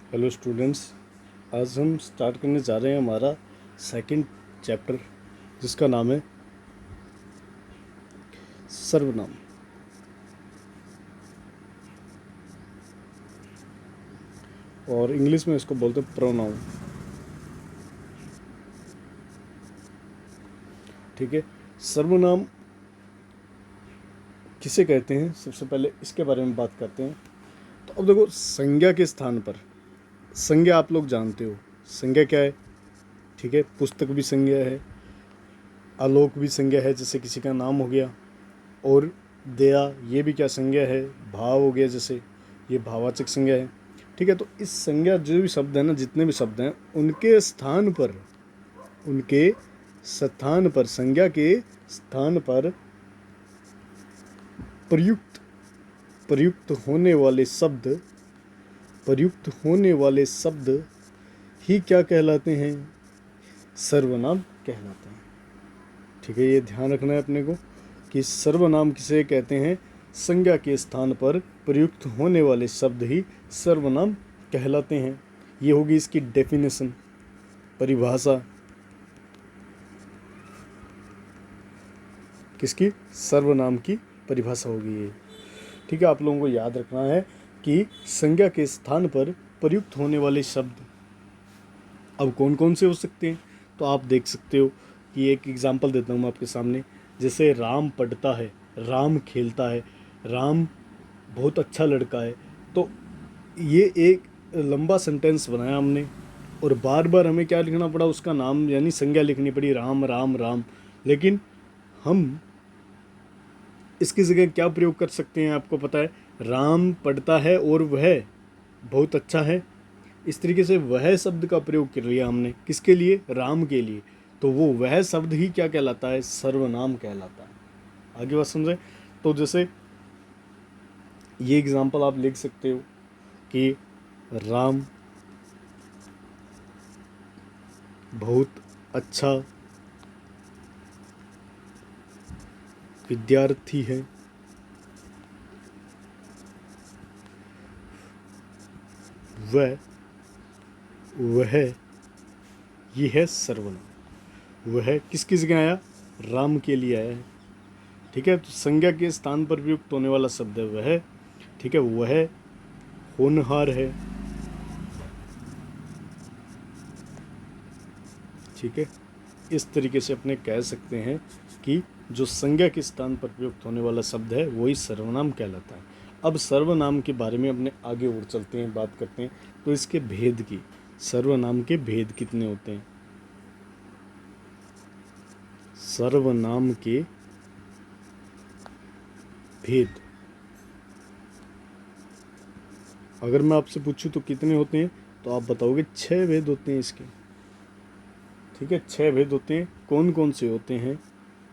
Hello students, आज हम start करने जा रहे हैं हमारा सेकंड चैप्टर, जिसका नाम है सर्वनाम। और इंग्लिश में इसको बोलते हैं प्रोनाउन। ठीक है, सर्वनाम किसे कहते हैं, सबसे पहले इसके बारे में बात करते हैं। तो अब देखो, संज्ञा के स्थान पर, संज्ञा आप लोग जानते हो संज्ञा क्या है। ठीक है, पुस्तक भी संज्ञा है, आलोक भी संज्ञा है, जैसे किसी का नाम हो गया। और दया, ये भी क्या संज्ञा है, भाव हो गया, जैसे ये भाववाचक संज्ञा है। ठीक है, तो इस संज्ञा जो भी शब्द है ना, जितने भी शब्द हैं, उनके स्थान पर संज्ञा के स्थान पर प्रयुक्त प्रयुक्त होने वाले शब्द प्रयुक्त होने वाले शब्द ही क्या कहलाते हैं, सर्वनाम कहलाते हैं। ठीक है, ये ध्यान रखना है अपने को कि सर्वनाम किसे कहते हैं, संज्ञा के स्थान पर प्रयुक्त होने वाले शब्द ही सर्वनाम कहलाते हैं। ये होगी इसकी डेफिनेशन, परिभाषा किसकी, सर्वनाम की परिभाषा होगी ये। ठीक है, आप लोगों को याद रखना है कि संज्ञा के स्थान पर प्रयुक्त होने वाले शब्द अब कौन कौन से हो सकते हैं। तो आप देख सकते हो कि एक एग्जांपल देता हूँ मैं आपके सामने। जैसे राम पढ़ता है, राम खेलता है, राम बहुत अच्छा लड़का है। तो ये एक लंबा सेंटेंस बनाया हमने, और बार बार हमें क्या लिखना पड़ा, उसका नाम यानी संज्ञा लिखनी पड़ी, राम राम राम। लेकिन हम इसकी जगह क्या प्रयोग कर सकते हैं, आपको पता है, राम पढ़ता है और वह बहुत अच्छा है। इस तरीके से वह शब्द का प्रयोग कर लिया हमने, किसके लिए, राम के लिए। तो वो वह शब्द ही क्या कहलाता है, सर्वनाम कहलाता है। आगे बात समझे। तो जैसे ये एग्जांपल आप लिख सकते हो कि राम बहुत अच्छा विद्यार्थी है, वह ये है सर्वनाम। वह किसकी जगह आया, राम के लिए आया है। ठीक है, तो संज्ञा के स्थान पर प्रयुक्त होने वाला शब्द है वह। ठीक है, वह होनहार है। ठीक है, इस तरीके से अपने कह सकते हैं कि जो संज्ञा के स्थान पर प्रयुक्त होने वाला शब्द है वही सर्वनाम कहलाता है। अब सर्वनाम के बारे में अपने आगे और चलते हैं, बात करते हैं तो इसके भेद की। सर्वनाम के भेद कितने होते हैं, सर्वनाम के भेद अगर मैं आपसे पूछूं तो कितने होते हैं, तो आप बताओगे 6 भेद होते हैं इसके। ठीक है, 6 भेद होते हैं। कौन कौन से होते हैं,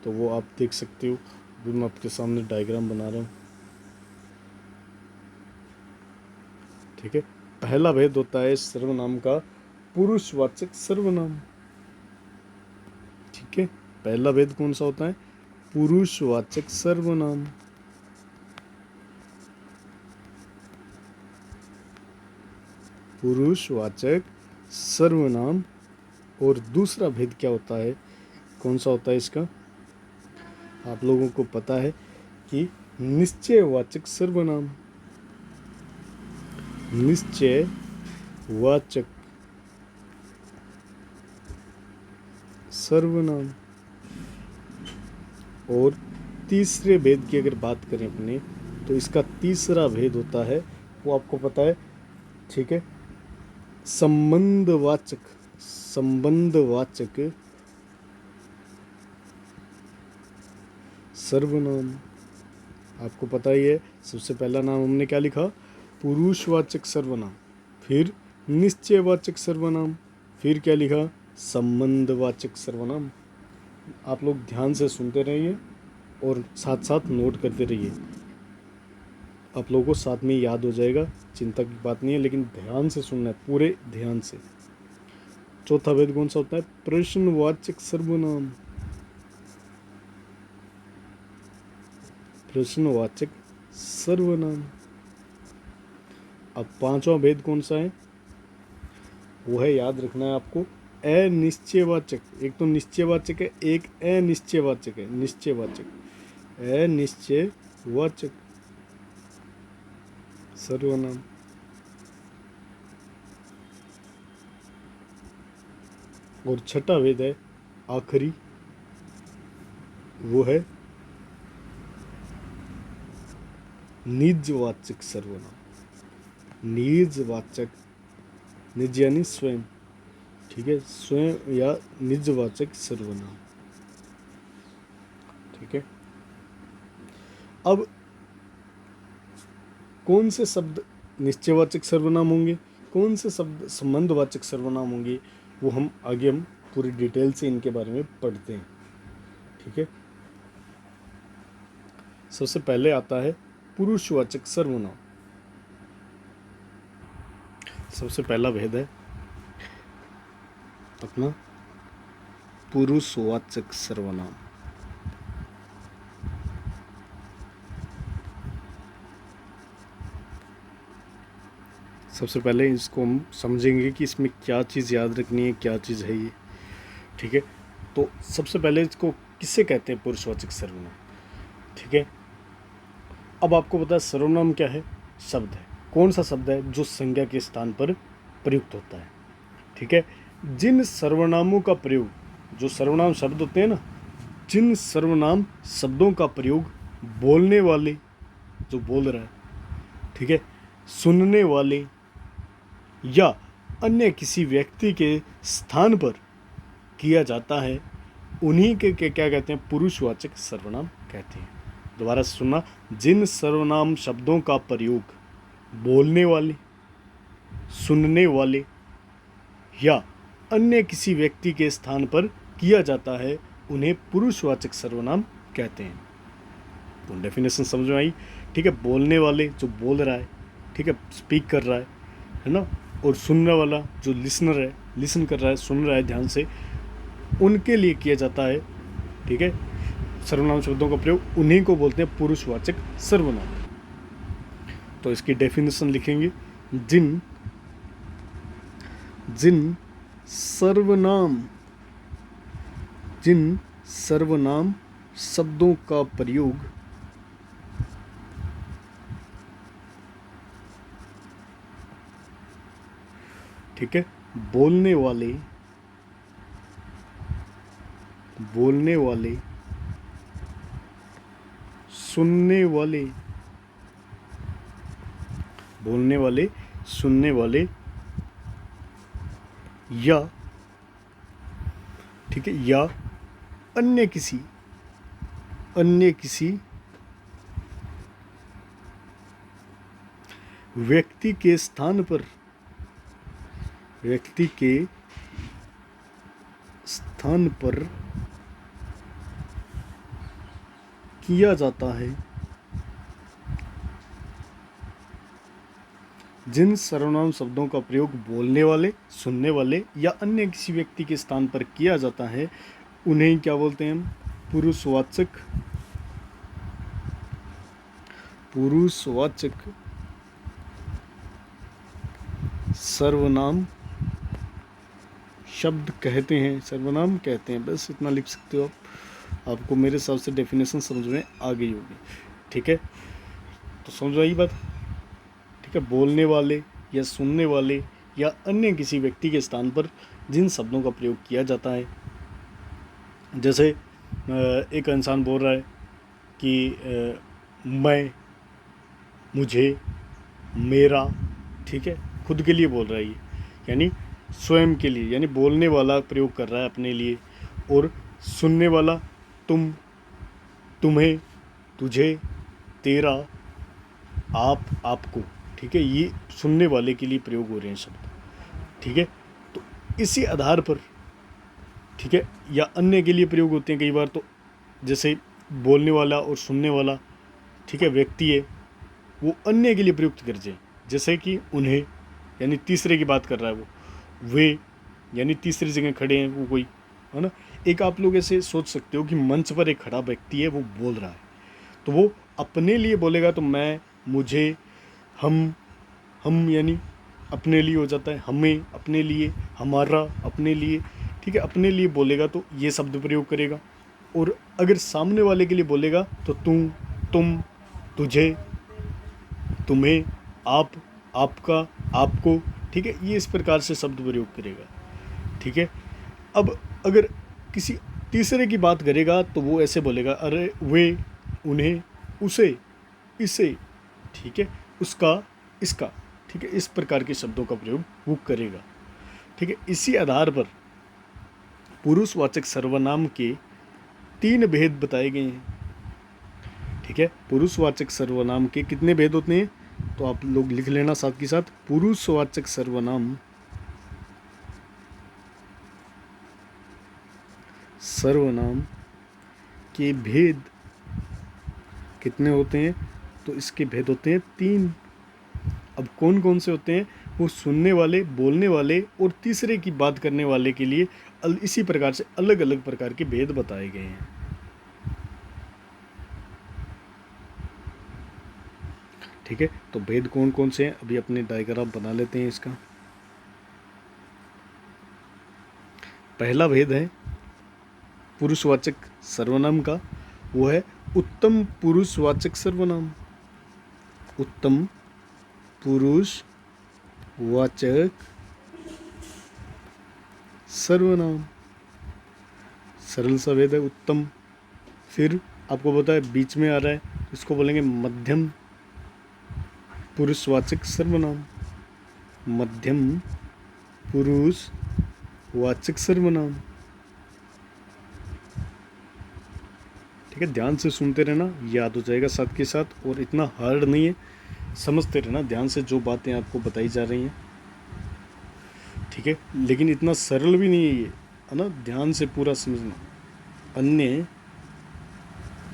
तो वो आप देख सकते हो। अभी मैं आपके सामने डायग्राम बना रहा हूँ। ठीक है, पहला भेद होता है सर्वनाम का पुरुषवाचक सर्वनाम। ठीक है, पहला भेद कौन सा होता है, पुरुषवाचक सर्वनाम। पुरुषवाचक सर्वनाम। और दूसरा भेद क्या होता है, कौन सा होता है इसका, आप लोगों को पता है कि निश्चयवाचक सर्वनाम। निश्चयवाचक सर्वनाम। और तीसरे भेद की अगर बात करें अपने, तो इसका तीसरा भेद होता है, वो आपको पता है। ठीक है, संबंधवाचक सर्वनाम। आपको पता ही है, सबसे पहला नाम हमने क्या लिखा, पुरुषवाचक सर्वनाम, फिर निश्चयवाचक सर्वनाम, फिर क्या लिखा, संबंधवाचक सर्वनाम। आप लोग ध्यान से सुनते रहिए और साथ साथ नोट करते रहिए, आप लोगों को साथ में याद हो जाएगा, चिंता की बात नहीं है, लेकिन ध्यान से सुनना है, पूरे ध्यान से। चौथा भेद कौन सा होता है, प्रश्नवाचक सर्वनाम। प्रश्नवाचक सर्वनाम। अब पांचवा भेद कौन सा है, वो है, याद रखना है आपको, अनिश्चयवाचक। एक तो निश्चयवाचक है, एक अनिश्चयवाचक है। निश्चयवाचक, अनिश्चयवाचक सर्वनाम। और छठा भेद है आखिरी, वो है निजवाचक सर्वनाम। निजवाचक, निज यानी स्वयं, ठीक है, स्वयं या निजवाचक सर्वनाम, ठीक है। अब कौन से शब्द निश्चयवाचक सर्वनाम होंगे, कौन से शब्द संबंधवाचक सर्वनाम होंगे, वो हम आगे पूरी डिटेल से इनके बारे में पढ़ते हैं, ठीक है। सबसे पहले आता है पुरुषवाचक सर्वनाम। सबसे पहला भेद है अपना पुरुषवाचक सर्वनाम। सबसे पहले इसको हम समझेंगे कि इसमें क्या चीज़ याद रखनी है, क्या चीज़ है ये, ठीक है। तो सबसे पहले इसको किससे कहते हैं, पुरुषवाचक सर्वनाम, ठीक है। अब आपको पता है सर्वनाम क्या है, शब्द है। कौन सा शब्द है, जो संज्ञा के स्थान पर प्रयुक्त होता है, ठीक है। जिन सर्वनामों का प्रयोग, जो सर्वनाम शब्द होते हैं ना, जिन सर्वनाम शब्दों का प्रयोग बोलने वाले, जो बोल रहा है, ठीक है, सुनने वाले या अन्य किसी व्यक्ति के स्थान पर किया जाता है, उन्हीं के क्या कहते हैं, पुरुषवाचक सर्वनाम कहते हैं। दोबारा सुनना, जिन सर्वनाम शब्दों का प्रयोग बोलने वाले, सुनने वाले या अन्य किसी व्यक्ति के स्थान पर किया जाता है, उन्हें पुरुषवाचक सर्वनाम कहते हैं। तो डेफिनेशन समझ में आई, ठीक है। बोलने वाले, जो बोल रहा है, ठीक है, स्पीक कर रहा है ना, और सुनने वाला, जो लिसनर है, लिसन कर रहा है, सुन रहा है ध्यान से, उनके लिए किया जाता है, ठीक है, सर्वनाम शब्दों का प्रयोग, उन्हीं को बोलते हैं पुरुषवाचक सर्वनाम। तो इसकी डेफिनेशन लिखेंगे, जिन सर्वनाम शब्दों का प्रयोग ठीक है, बोलने वाले, सुनने वाले या, ठीक है, या अन्य किसी व्यक्ति के स्थान पर किया जाता है। जिन सर्वनाम शब्दों का प्रयोग बोलने वाले, सुनने वाले या अन्य किसी व्यक्ति के स्थान पर किया जाता है, उन्हें क्या बोलते हैं हम, पुरुषवाचक सर्वनाम शब्द कहते हैं, सर्वनाम कहते हैं। बस इतना लिख सकते हो आप, आपको मेरे हिसाब से डेफिनेशन समझ में आ गई होगी, ठीक है। तो समझ आई बात, ठीक है। बोलने वाले या सुनने वाले या अन्य किसी व्यक्ति के स्थान पर जिन शब्दों का प्रयोग किया जाता है, जैसे एक इंसान बोल रहा है कि मैं, मुझे, मेरा, ठीक है, खुद के लिए बोल रहा है ये, यानी स्वयं के लिए, यानी बोलने वाला प्रयोग कर रहा है अपने लिए, और सुनने वाला तुम, तुम्हें, तुझे, तेरा, आप, आपको, ठीक है, ये सुनने वाले के लिए प्रयोग हो रहे हैं शब्द, ठीक है। तो इसी आधार पर, ठीक है, या अन्य के लिए प्रयोग होते हैं कई बार, तो जैसे बोलने वाला और सुनने वाला, ठीक है, व्यक्ति है, वो अन्य के लिए प्रयुक्त कर जाए, जैसे कि उन्हें, यानी तीसरे की बात कर रहा है वो, वे यानी तीसरी जगह खड़े हैं वो कोई, है ना। एक आप लोग ऐसे सोच सकते हो कि मंच पर एक खड़ा व्यक्ति है, वो बोल रहा है, तो वो अपने लिए बोलेगा तो मैं, मुझे, हम यानी अपने लिए हो जाता है, हमें अपने लिए, हमारा अपने लिए। ठीक है, अपने लिए बोलेगा तो ये शब्द प्रयोग करेगा, और अगर सामने वाले के लिए बोलेगा तो तू, तुम, तुझे, तुम्हें, आप, आपका, आपको। ठीक है, ये इस प्रकार से शब्द प्रयोग करेगा। ठीक है, अब अगर किसी तीसरे की बात करेगा तो वो ऐसे बोलेगा, अरे वे, उन्हें, उसे, इसे। ठीक है, उसका, इसका। ठीक है, इस प्रकार के शब्दों का प्रयोग वो करेगा। ठीक है, इसी आधार पर पुरुषवाचक सर्वनाम के 3 भेद बताए गए हैं। ठीक है, पुरुषवाचक सर्वनाम के कितने भेद होते हैं, तो आप लोग लिख लेना साथ के साथ। पुरुषवाचक सर्वनाम के भेद कितने होते हैं, तो इसके भेद होते हैं 3। अब कौन कौन से होते हैं, वो सुनने वाले, बोलने वाले और तीसरे की बात करने वाले के लिए इसी प्रकार से अलग अलग प्रकार के भेद बताए गए हैं। ठीक है, तो भेद कौन कौन से हैं, अभी अपने डायग्राम बना लेते हैं इसका। पहला भेद है पुरुषवाचक सर्वनाम का, वो है उत्तम पुरुषवाचक सर्वनाम। उत्तम पुरुषवाचक सर्वनाम, सरल सा भेद है, उत्तम। फिर आपको पता है बीच में आ रहा है, इसको बोलेंगे मध्यम पुरुषवाचक सर्वनाम। मध्यम पुरुषवाचक सर्वनाम। ठीक है, ध्यान से सुनते रहना, याद हो जाएगा साथ के साथ, और इतना हार्ड नहीं है, समझते रहना ध्यान से जो बातें आपको बताई जा रही हैं। ठीक है, लेकिन इतना सरल भी नहीं है ये, है ना, ध्यान से पूरा समझना। अन्य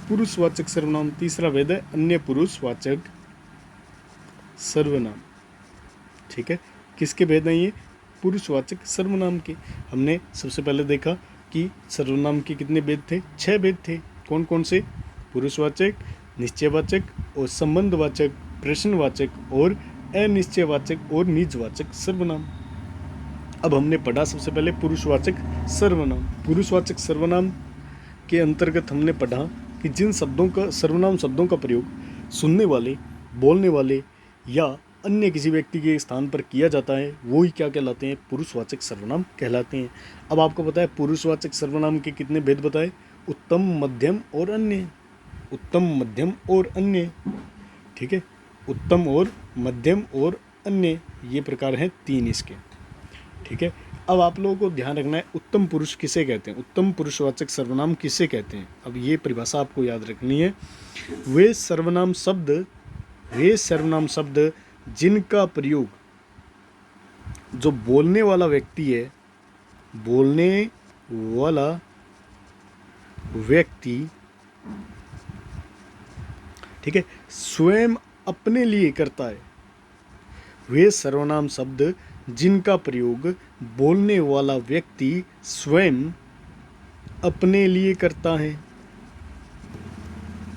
पुरुषवाचक सर्वनाम, तीसरा भेद है अन्य पुरुषवाचक सर्वनाम। ठीक है, किसके भेद हैं ये, पुरुषवाचक सर्वनाम के। हमने सबसे पहले देखा कि सर्वनाम के कितने भेद थे, 6 भेद थे। कौन कौन से, पुरुषवाचक, निश्चयवाचक और संबंधवाचक, प्रश्नवाचक और अनिश्चयवाचक और निजवाचक सर्वनाम। अब हमने पढ़ा सबसे पहले पुरुषवाचक सर्वनाम। पुरुषवाचक सर्वनाम के अंतर्गत हमने पढ़ा कि जिन शब्दों का, सर्वनाम शब्दों का प्रयोग सुनने वाले, बोलने वाले या अन्य किसी व्यक्ति के स्थान पर किया जाता है, वो ही क्या कहलाते हैं, पुरुषवाचक सर्वनाम कहलाते हैं। अब आपको पता है पुरुषवाचक सर्वनाम के कितने भेद बताए, उत्तम, मध्यम और अन्य। उत्तम, मध्यम और अन्य। ठीक है, उत्तम और मध्यम और अन्य, ये प्रकार हैं 3 इसके। ठीक है, अब आप लोगों को ध्यान रखना है उत्तम पुरुष किसे कहते हैं, उत्तम पुरुषवाचक सर्वनाम किसे कहते हैं। अब ये परिभाषा आपको याद रखनी है। वे सर्वनाम शब्द जिनका प्रयोग जो बोलने वाला व्यक्ति है, बोलने वाला व्यक्ति, ठीक है, स्वयं अपने लिए करता है। वे सर्वनाम शब्द जिनका प्रयोग बोलने वाला व्यक्ति स्वयं अपने लिए करता है,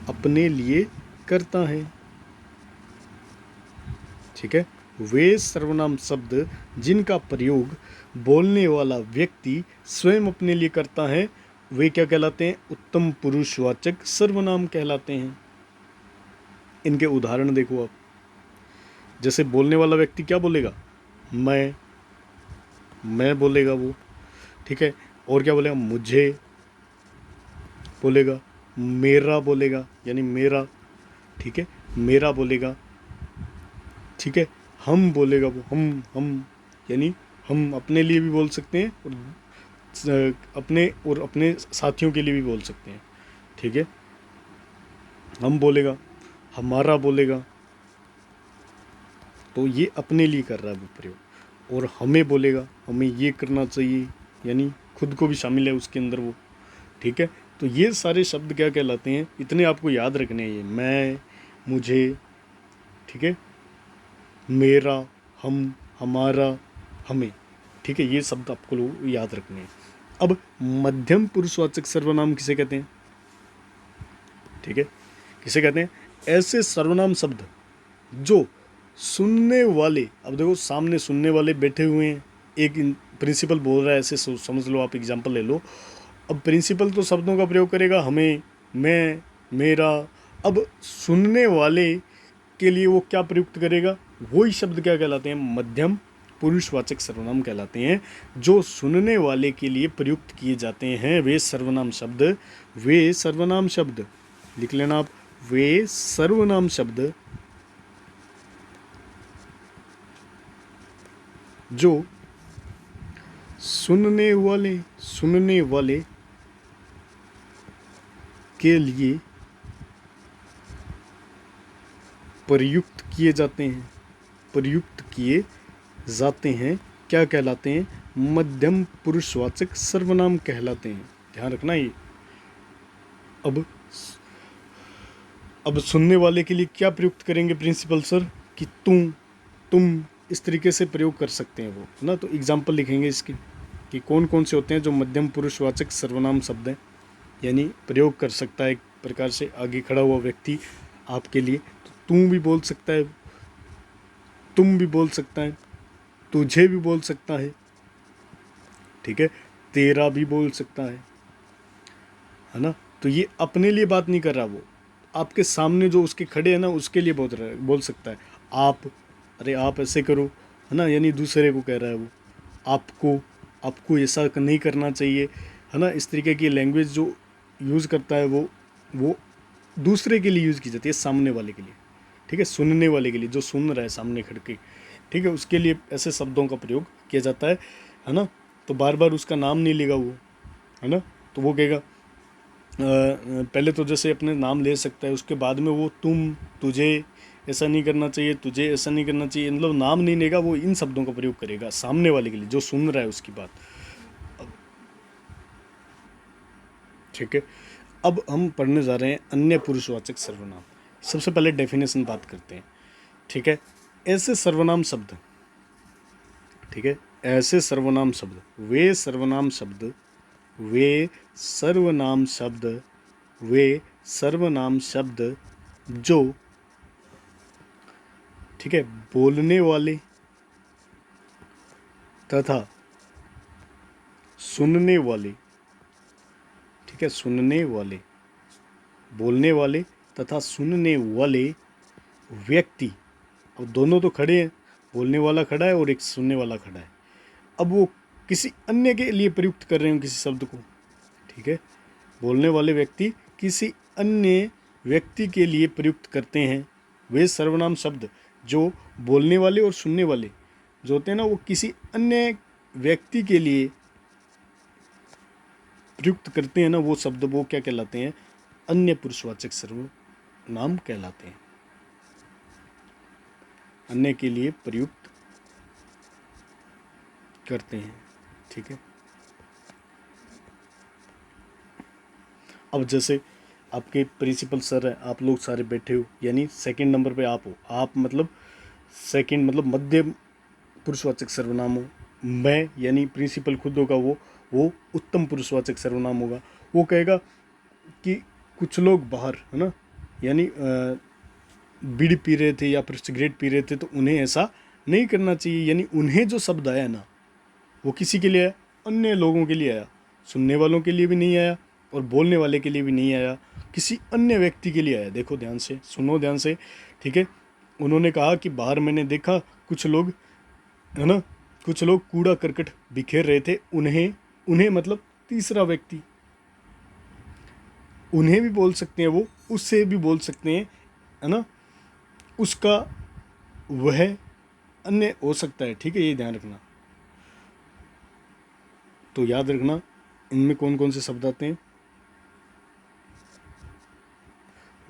अपने लिए करता है। ठीक है, वे सर्वनाम शब्द जिनका प्रयोग बोलने वाला व्यक्ति स्वयं अपने लिए करता है, वे क्या कहलाते हैं, उत्तम पुरुषवाचक सर्वनाम कहलाते हैं। इनके उदाहरण देखो आप। जैसे बोलने वाला व्यक्ति क्या बोलेगा, मैं बोलेगा वो। ठीक है, और क्या बोलेगा, मुझे बोलेगा, मेरा बोलेगा यानी मेरा। ठीक है, मेरा बोलेगा। ठीक है, हम बोलेगा वो, हम यानी हम अपने लिए भी बोल सकते हैं और अपने साथियों के लिए भी बोल सकते हैं। ठीक है, हम बोलेगा, हमारा बोलेगा, तो ये अपने लिए कर रहा है वो प्रयोग। और हमें बोलेगा, हमें ये करना चाहिए, यानी खुद को भी शामिल है उसके अंदर वो। ठीक है, तो ये सारे शब्द क्या कहलाते हैं, इतने आपको याद रखने हैं, ये मैं, मुझे, ठीक है, मेरा, हम, हमारा, हमें। ठीक है, ये शब्द आपको लोग याद रखने हैं। अब मध्यम पुरुषवाचक सर्वनाम किसे कहते हैं, ठीक है, किसे कहते हैं, ऐसे सर्वनाम शब्द जो सुनने वाले, अब देखो सामने सुनने वाले बैठे हुए हैं, एक प्रिंसिपल बोल रहा है, ऐसे समझ लो, आप एग्जांपल ले लो। अब प्रिंसिपल तो शब्दों का प्रयोग करेगा, हमें, मैं, मेरा। अब सुनने वाले के लिए वो क्या प्रयुक्त करेगा, वही शब्द क्या कहलाते हैं, मध्यम पुरुषवाचक सर्वनाम कहलाते हैं। जो सुनने वाले के लिए प्रयुक्त किए जाते हैं वे सर्वनाम शब्द, वे सर्वनाम शब्द, लिख लेना आप, वे सर्वनाम शब्द जो सुनने वाले के लिए प्रयुक्त किए जाते हैं, प्रयुक्त किए जाते हैं, क्या कहलाते हैं, मध्यम पुरुषवाचक सर्वनाम कहलाते हैं। ध्यान रखना ये। अब सुनने वाले के लिए क्या प्रयुक्त करेंगे प्रिंसिपल सर, कि तुम इस तरीके से प्रयोग कर सकते हैं वो, है ना। तो एग्जाम्पल लिखेंगे इसकी कि कौन कौन से होते हैं जो मध्यम पुरुषवाचक सर्वनाम शब्द हैं, यानी प्रयोग कर सकता है एक प्रकार से आगे खड़ा हुआ व्यक्ति आपके लिए। तो तू भी बोल सकता है, तुम भी बोल सकता है, तुझे भी बोल सकता है, ठीक है, तेरा भी बोल सकता है ना। तो ये अपने लिए बात नहीं कर रहा, वो आपके सामने जो उसके खड़े हैं ना उसके लिए बोल सकता है। आप, अरे आप ऐसे करो, है ना, यानी दूसरे को कह रहा है वो। आपको ऐसा नहीं करना चाहिए, है ना। इस तरीके की लैंग्वेज जो यूज़ करता है वो दूसरे के लिए यूज़ की जाती है, सामने वाले के लिए, ठीक है, सुनने वाले के लिए, जो सुन रहा है सामने खड़ के, ठीक है, उसके लिए ऐसे शब्दों का प्रयोग किया जाता है ना। तो बार बार उसका नाम नहीं लेगा वो, है ना। तो वो कहेगा पहले तो जैसे अपने नाम ले सकता है, उसके बाद में वो तुम, तुझे ऐसा नहीं करना चाहिए, तुझे ऐसा नहीं करना चाहिए, मतलब नाम नहीं लेगा वो, इन शब्दों का प्रयोग करेगा सामने वाले के लिए जो सुन रहा है उसकी बात। ठीक है, अब हम पढ़ने जा रहे हैं अन्य पुरुषवाचक सर्वनाम। सबसे पहले डेफिनेशन बात करते हैं, ठीक है। ऐसे सर्वनाम शब्द, ठीक है, ऐसे सर्वनाम शब्द, वे सर्वनाम शब्द, वे सर्वनाम शब्द, वे सर्वनाम शब्द जो, ठीक है, बोलने वाले तथा सुनने वाले, ठीक है, सुनने वाले, बोलने वाले तथा सुनने वाले व्यक्ति, अब दोनों तो खड़े हैं, बोलने वाला खड़ा है और एक सुनने वाला खड़ा है। अब वो किसी अन्य के लिए प्रयुक्त कर रहे हैं किसी शब्द को, ठीक है, बोलने वाले व्यक्ति किसी अन्य व्यक्ति के लिए प्रयुक्त करते हैं वे सर्वनाम शब्द जो बोलने वाले और सुनने वाले जो होते हैं ना, वो किसी अन्य व्यक्ति के लिए प्रयुक्त करते हैं ना, वो शब्द वो क्या कहलाते हैं, अन्य पुरुषवाचक सर्वनाम कहलाते हैं। अन्य के लिए प्रयुक्त करते हैं, ठीक है। अब जैसे आपके प्रिंसिपल सर हैं, आप लोग सारे बैठे हो, यानी सेकंड नंबर पे आप हो, आप मतलब सेकंड मतलब मध्य पुरुषवाचक सर्वनाम हो। मैं यानी प्रिंसिपल खुद होगा, वो उत्तम पुरुषवाचक सर्वनाम होगा। वो कहेगा कि कुछ लोग बाहर, है ना, यानी बीड़ी पी रहे थे या फिर सिगरेट पी रहे थे, तो उन्हें ऐसा नहीं करना चाहिए, यानी उन्हें जो शब्द आया ना वो किसी के लिए आया, अन्य लोगों के लिए आया, सुनने वालों के लिए भी नहीं आया और बोलने वाले के लिए भी नहीं आया, किसी अन्य व्यक्ति के लिए आया। देखो ध्यान से, सुनो ध्यान से, ठीक है। उन्होंने कहा कि बाहर मैंने देखा कुछ लोग, है ना, कुछ लोग कूड़ा करकट बिखेर रहे थे, उन्हें मतलब तीसरा व्यक्ति, उन्हें भी बोल सकते हैं, वो उससे भी बोल सकते हैं, है ना, उसका, वह अन्य हो सकता है, ठीक है, ये ध्यान रखना। तो याद रखना इनमें कौन कौन से शब्द आते हैं।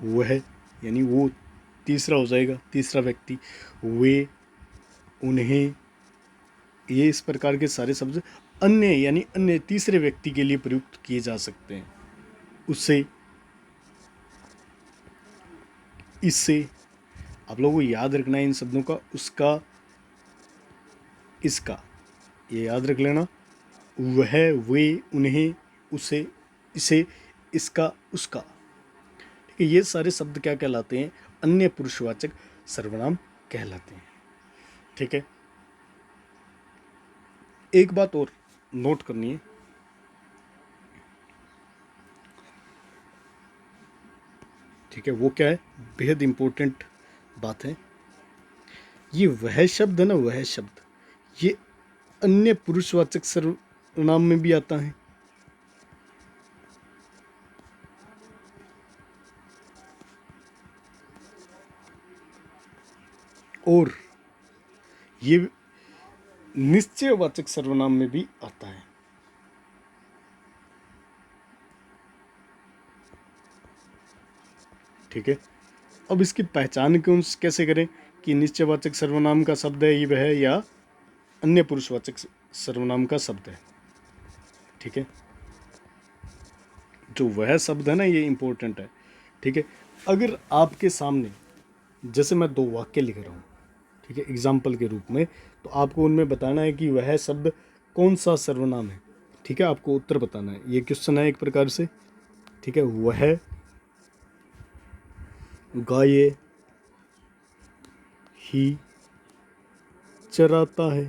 वह यानी वो तीसरा हो जाएगा, तीसरा व्यक्ति, वे, उन्हें, ये इस प्रकार के सारे शब्द अन्य यानी अन्य तीसरे व्यक्ति के लिए प्रयुक्त किए जा सकते हैं। उससे, इससे, आप लोगों को याद रखना है इन शब्दों का, उसका, इसका, ये याद रख लेना। वह, वे, उन्हें, उसे, इसे, इसका, उसका, ठीक है, ये सारे शब्द क्या कहलाते हैं, अन्य पुरुषवाचक सर्वनाम कहलाते हैं। ठीक है, एक बात और नोट करनी है, ठीक है, वो क्या है, बेहद इंपॉर्टेंट बात है। ये वह शब्द है ना, वह शब्द, ये अन्य पुरुषवाचक सर्वनाम में भी आता है। और ये निश्चयवाचक सर्वनाम में भी आता है। ठीक है, अब इसकी पहचान कैसे करें कि निश्चयवाचक सर्वनाम का शब्द है ये वह, या अन्य पुरुषवाचक सर्वनाम का शब्द है। ठीक है, जो वह शब्द है ना, ये इंपॉर्टेंट है। ठीक है, अगर आपके सामने जैसे मैं दो वाक्य लिख रहा हूँ, ठीक है, एग्जाम्पल के रूप में, तो आपको उनमें बताना है कि वह शब्द कौन सा सर्वनाम है। ठीक है, आपको उत्तर बताना है, ये क्वेश्चन है एक प्रकार से। ठीक है, वह गाय ही चराता है।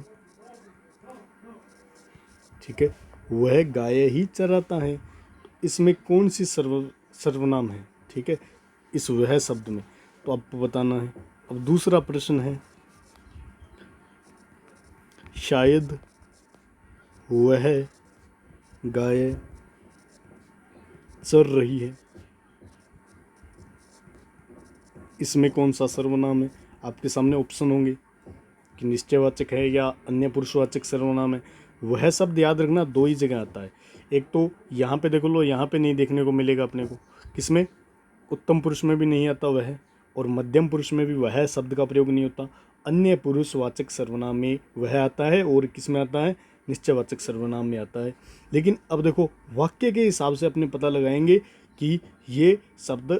ठीक है, वह गाय ही चराता है, इसमें कौन सी सर्वनाम है। ठीक है, इस वह शब्द में, तो आपको बताना है। अब दूसरा प्रश्न है, शायद वह गाय चर रही है, इसमें कौन सा सर्वनाम है। आपके सामने ऑप्शन होंगे कि निश्चयवाचक है या अन्य पुरुषवाचक सर्वनाम है। वह शब्द याद रखना दो ही जगह आता है, एक तो यहाँ पे देख लो, यहाँ पे नहीं देखने को मिलेगा अपने को, किसमें, उत्तम पुरुष में भी नहीं आता वह, और मध्यम पुरुष में भी वह शब्द का प्रयोग नहीं होता। अन्य पुरुषवाचक सर्वनाम में वह आता है, और किस में आता है, निश्चयवाचक सर्वनाम में आता है। लेकिन अब देखो, वाक्य के हिसाब से अपने पता लगाएंगे कि ये शब्द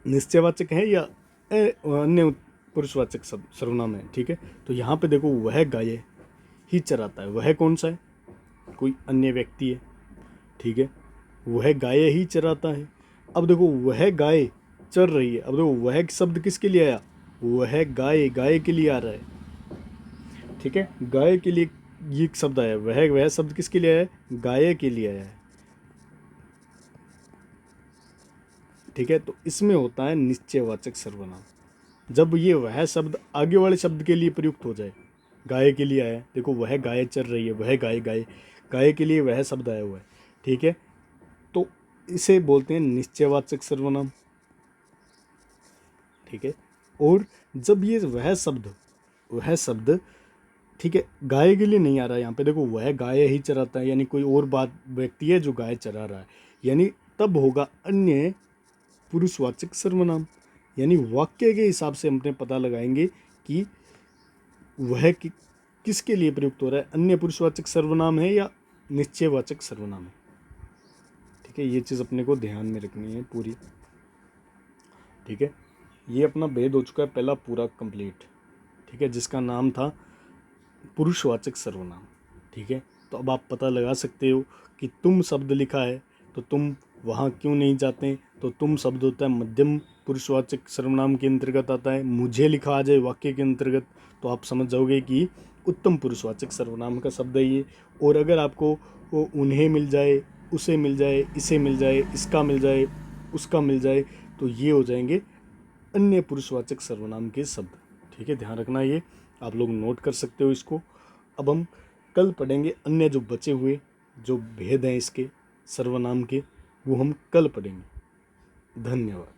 निश्चयवाचक है या अन्य पुरुषवाचक सर्वनाम है। ठीक है, तो यहाँ पे देखो, वह गाय ही चराता है, वह कौन सा है, कोई अन्य व्यक्ति है। ठीक है, वह गाय ही चराता है। अब देखो, वह गाय चर रही है, अब देखो वह शब्द किसके लिए आया, वह गाय, गाय के लिए आ रहा है। ठीक है, गाय के लिए ये शब्द आया, वह शब्द किसके लिए आया है, गाय के लिए आया है। ठीक है, तो इसमें होता है निश्चयवाचक सर्वनाम, जब ये वह शब्द आगे वाले शब्द के लिए प्रयुक्त हो जाए। गाय के लिए आया, देखो वह गाय चर रही है, वह गाय, गाय, गाय के लिए वह शब्द आया हुआ है। ठीक है, तो इसे बोलते हैं निश्चयवाचक सर्वनाम। ठीक है, और जब ये वह शब्द ठीक है, गाय के लिए नहीं आ रहा है, यहाँ पे देखो वह गाय ही चराता है, यानी कोई और बात व्यक्ति है जो गाय चरा रहा है, यानी तब होगा अन्य पुरुषवाचक सर्वनाम। यानी वाक्य के हिसाब से हम अपने पता लगाएंगे कि वह किसके लिए प्रयुक्त हो रहा है, अन्य पुरुषवाचक सर्वनाम है या निश्चयवाचक सर्वनाम है। ठीक है, ये चीज़ अपने को ध्यान में रखनी है पूरी। ठीक है, ये अपना भेद हो चुका है पहला पूरा कंप्लीट। ठीक है, जिसका नाम था पुरुषवाचक सर्वनाम। ठीक है, तो अब आप पता लगा सकते हो कि तुम शब्द लिखा है तो तुम वहाँ क्यों नहीं जाते, तो तुम शब्द होता है मध्यम पुरुषवाचक सर्वनाम के अंतर्गत आता है। मुझे लिखा आ जाए वाक्य के अंतर्गत तो आप समझ जाओगे कि उत्तम पुरुषवाचक सर्वनाम का शब्द है ये। और अगर आपको उन्हें मिल जाए, उसे मिल जाए, इसे मिल जाए, इसका मिल जाए, उसका मिल जाए, तो ये हो जाएंगे अन्य पुरुषवाचक सर्वनाम के शब्द। ठीक है, ध्यान रखना, ये आप लोग नोट कर सकते हो इसको। अब हम कल पढ़ेंगे अन्य जो बचे हुए जो भेद हैं इसके सर्वनाम के, वो हम कल पढ़ेंगे। धन्यवाद।